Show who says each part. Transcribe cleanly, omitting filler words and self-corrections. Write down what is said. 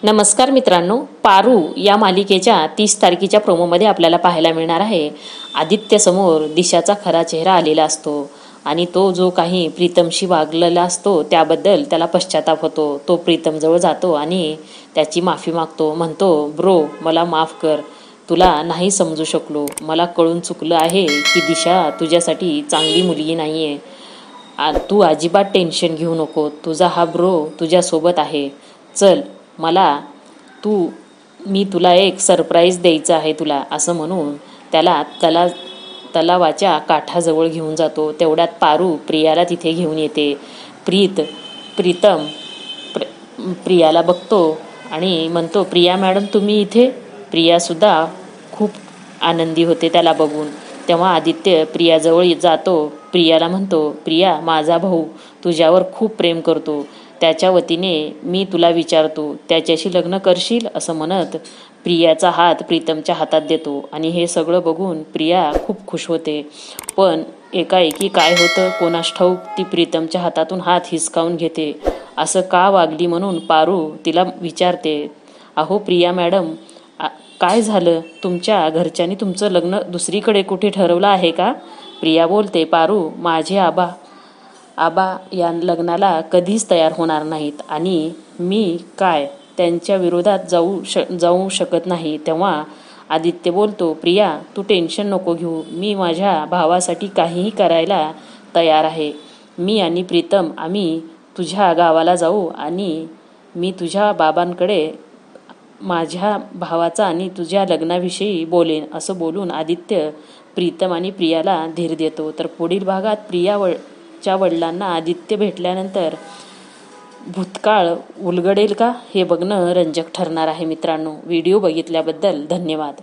Speaker 1: नमस्कार मित्रांनो, पारू या मालिकेच्या 30 तारखेच्या प्रोमोमध्ये आपल्याला पाहायला मिळणार आहे आदित्य समोर दिशाचा खरा चेहरा आलेला असतो आणि तो जो काही प्रीतमशी वागलेला असतो त्याबद्दल त्याला पश्चाताप होतो। तो प्रीतम जवळ जातो आणि त्याची माफी मागतो। म्हणतो, ब्रो मला माफ कर, तुला नाही समजू शकलो, मला कळून चुकलं आहे की दिशा तुझ्यासाठी चांगली मुलगी नाहीये। तू अजिबात टेन्शन घेऊ नको, तुझा हा ब्रो तुझ्यासोबत आहे। चल मी तुला एक सरप्राईज द्यायचं आहे तुला, असं म्हणून त्याला तलावाच्या काठाजवळ घेऊन जातो। तेवढ्यात पारू प्रियाला तिथे घेऊन येते। प्रीतम प्रियाला बघतो आणि म्हणतो, प्रिया मॅडम तुम्ही इथे? प्रियासुद्धा खूप आनंदी होते त्याला बघून। तेव्हा आदित्य प्रियाजवळ जातो, प्रियाला म्हणतो, प्रिया माझा भाऊ तुझ्यावर खूप प्रेम करतो, त्याच्या वतीने मी तुला विचारतो त्याच्याशी लग्न करशील? असं म्हणत प्रियाचा हात प्रीतमच्या हातात देतो आणि हे सगळं बघून प्रिया खूप खुश होते। पण एकाएकी काय होतं कोणास ठाऊक, ती प्रीतमच्या हातातून हात हिसकावून घेते। असं का वागली म्हणून पारू तिला विचारते, अहो प्रिया मॅडम काय झालं, तुमच्या घरच्यांनी तुमचं लग्न दुसरीकडे कुठे ठरवलं आहे का? प्रिया बोलते, पारू माझे आबा या लग्नाला कधीच तयार होणार नाहीत आणि मी काय त्यांच्या विरोधात जाऊ शकत नाही। तेव्हा आदित्य बोलतो, प्रिया तू टेन्शन नको घेऊ, मी माझ्या भावासाठी काहीही करायला तयार आहे। मी आणि प्रीतम आम्ही तुझ्या गावाला जाऊ आणि मी तुझ्या बाबांकडे माझ्या भावाचा आणि तुझ्या लग्नाविषयी बोलेन। असं बोलून आदित्य प्रीतम आणि प्रियाला धीर देतो। तर पुढील भागात प्रियाच्या वडिलांना आदित्य भेटल्यानंतर भूतकाळ उलगडेल का, हे बघणं रंजक ठरणार आहे मित्रांनो। व्हिडिओ बघितल्याबद्दल धन्यवाद।